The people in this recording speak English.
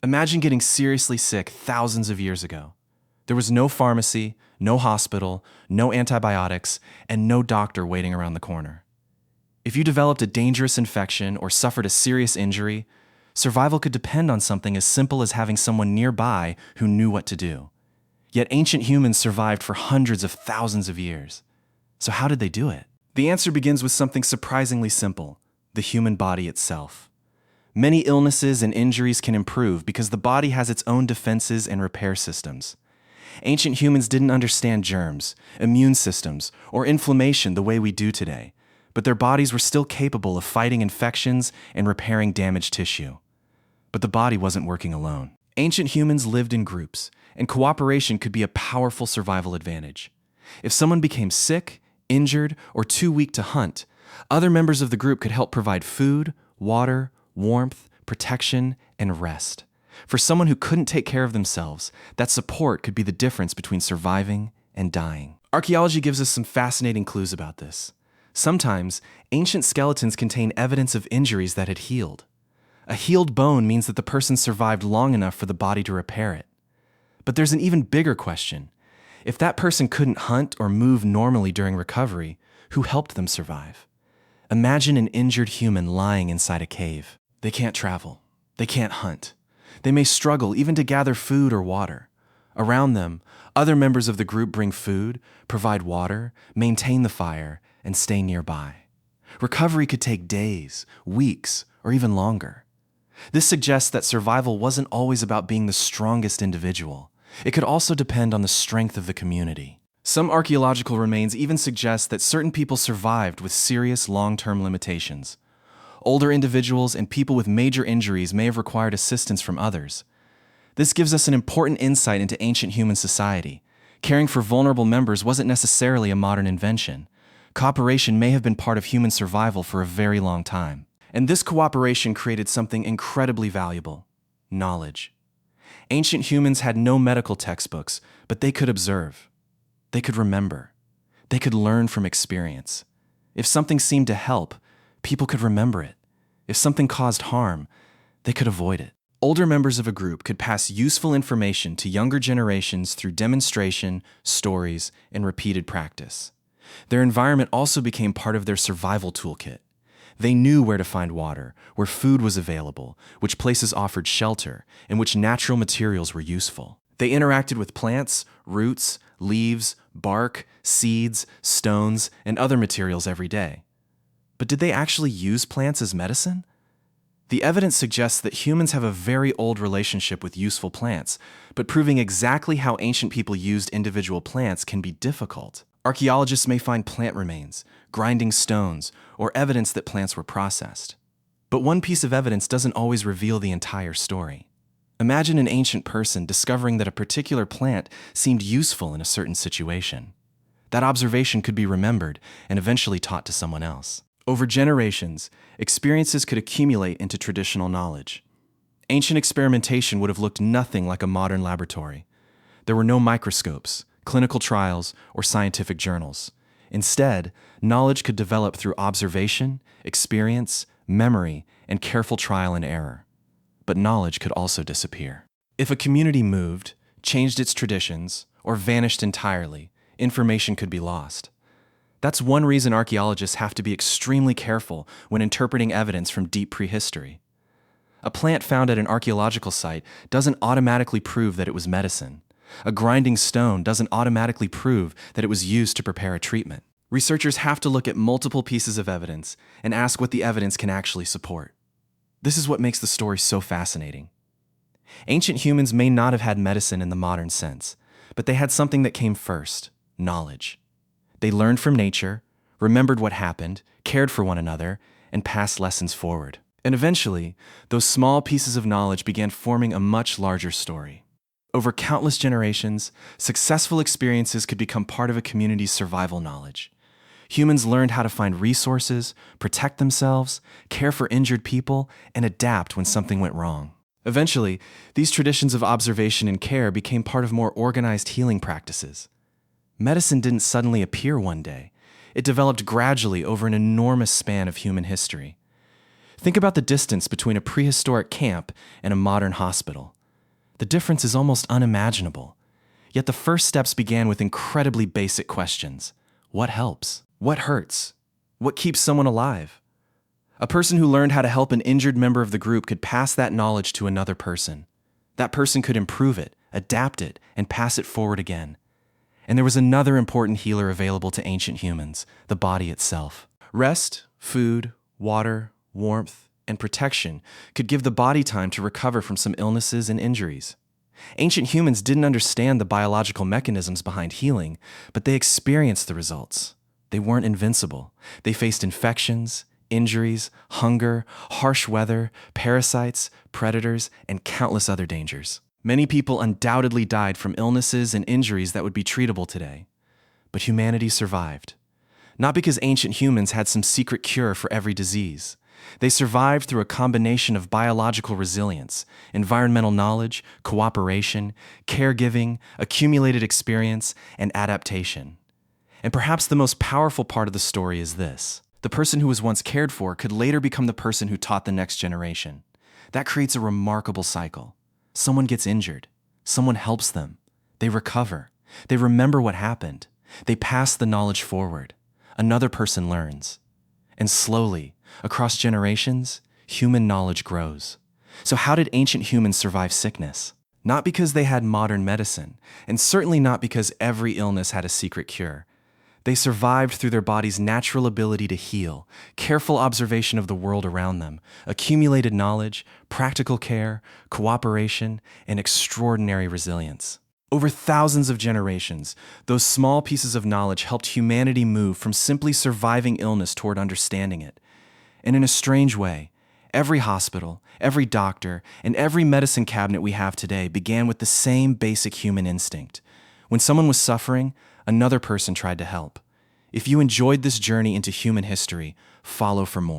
Imagine getting seriously sick thousands of years ago. There was no pharmacy, no hospital, no antibiotics, and no doctor waiting around the corner. If you developed a dangerous infection or suffered a serious injury, survival could depend on something as simple as having someone nearby who knew what to do. Yet ancient humans survived for hundreds of thousands of years. So how did they do it? The answer begins with something surprisingly simple: the human body itself. Many illnesses and injuries can improve because the body has its own defenses and repair systems. Ancient humans didn't understand germs, immune systems, or inflammation the way we do today, but their bodies were still capable of fighting infections and repairing damaged tissue. But the body wasn't working alone. Ancient humans lived in groups, and cooperation could be a powerful survival advantage. If someone became sick, injured, or too weak to hunt, other members of the group could help provide food, water, warmth, protection, and rest. For someone who couldn't take care of themselves, that support could be the difference between surviving and dying. Archaeology gives us some fascinating clues about this. Sometimes, ancient skeletons contain evidence of injuries that had healed. A healed bone means that the person survived long enough for the body to repair it. But there's an even bigger question. If that person couldn't hunt or move normally during recovery, who helped them survive? Imagine an injured human lying inside a cave. They can't travel. They can't hunt. They may struggle even to gather food or water. Around them, other members of the group bring food, provide water, maintain the fire, and stay nearby. Recovery could take days, weeks, or even longer. This suggests that survival wasn't always about being the strongest individual. It could also depend on the strength of the community. Some archaeological remains even suggest that certain people survived with serious long-term limitations. Older individuals and people with major injuries may have required assistance from others. This gives us an important insight into ancient human society. Caring for vulnerable members wasn't necessarily a modern invention. Cooperation may have been part of human survival for a very long time. And this cooperation created something incredibly valuable: knowledge. Ancient humans had no medical textbooks, but they could observe. They could remember. They could learn from experience. If something seemed to help, people could remember it. If something caused harm, they could avoid it. Older members of a group could pass useful information to younger generations through demonstration, stories, and repeated practice. Their environment also became part of their survival toolkit. They knew where to find water, where food was available, which places offered shelter, and which natural materials were useful. They interacted with plants, roots, leaves, bark, seeds, stones, and other materials every day. But did they actually use plants as medicine? The evidence suggests that humans have a very old relationship with useful plants, but proving exactly how ancient people used individual plants can be difficult. Archaeologists may find plant remains, grinding stones, or evidence that plants were processed. But one piece of evidence doesn't always reveal the entire story. Imagine an ancient person discovering that a particular plant seemed useful in a certain situation. That observation could be remembered and eventually taught to someone else. Over generations, experiences could accumulate into traditional knowledge. Ancient experimentation would have looked nothing like a modern laboratory. There were no microscopes, clinical trials, or scientific journals. Instead, knowledge could develop through observation, experience, memory, and careful trial and error. But knowledge could also disappear. If a community moved, changed its traditions, or vanished entirely, information could be lost. That's one reason archaeologists have to be extremely careful when interpreting evidence from deep prehistory. A plant found at an archaeological site doesn't automatically prove that it was medicine. A grinding stone doesn't automatically prove that it was used to prepare a treatment. Researchers have to look at multiple pieces of evidence and ask what the evidence can actually support. This is what makes the story so fascinating. Ancient humans may not have had medicine in the modern sense, but they had something that came first: knowledge. They learned from nature, remembered what happened, cared for one another, and passed lessons forward. And eventually, those small pieces of knowledge began forming a much larger story. Over countless generations, successful experiences could become part of a community's survival knowledge. Humans learned how to find resources, protect themselves, care for injured people, and adapt when something went wrong. Eventually, these traditions of observation and care became part of more organized healing practices. Medicine didn't suddenly appear one day. It developed gradually over an enormous span of human history. Think about the distance between a prehistoric camp and a modern hospital. The difference is almost unimaginable. Yet the first steps began with incredibly basic questions. What helps? What hurts? What keeps someone alive? A person who learned how to help an injured member of the group could pass that knowledge to another person. That person could improve it, adapt it, and pass it forward again. And there was another important healer available to ancient humans, the body itself. Rest, food, water, warmth, and protection could give the body time to recover from some illnesses and injuries. Ancient humans didn't understand the biological mechanisms behind healing, but they experienced the results. They weren't invincible. They faced infections, injuries, hunger, harsh weather, parasites, predators, and countless other dangers. Many people undoubtedly died from illnesses and injuries that would be treatable today. But humanity survived. Not because ancient humans had some secret cure for every disease. They survived through a combination of biological resilience, environmental knowledge, cooperation, caregiving, accumulated experience, and adaptation. And perhaps the most powerful part of the story is this. The person who was once cared for could later become the person who taught the next generation. That creates a remarkable cycle. Someone gets injured. Someone helps them. They recover. They remember what happened. They pass the knowledge forward. Another person learns. And slowly, across generations, human knowledge grows. So how did ancient humans survive sickness? Not because they had modern medicine, and certainly not because every illness had a secret cure. They survived through their body's natural ability to heal, careful observation of the world around them, accumulated knowledge, practical care, cooperation, and extraordinary resilience. Over thousands of generations, those small pieces of knowledge helped humanity move from simply surviving illness toward understanding it. And in a strange way, every hospital, every doctor, and every medicine cabinet we have today began with the same basic human instinct. When someone was suffering, another person tried to help. If you enjoyed this journey into human history, follow for more.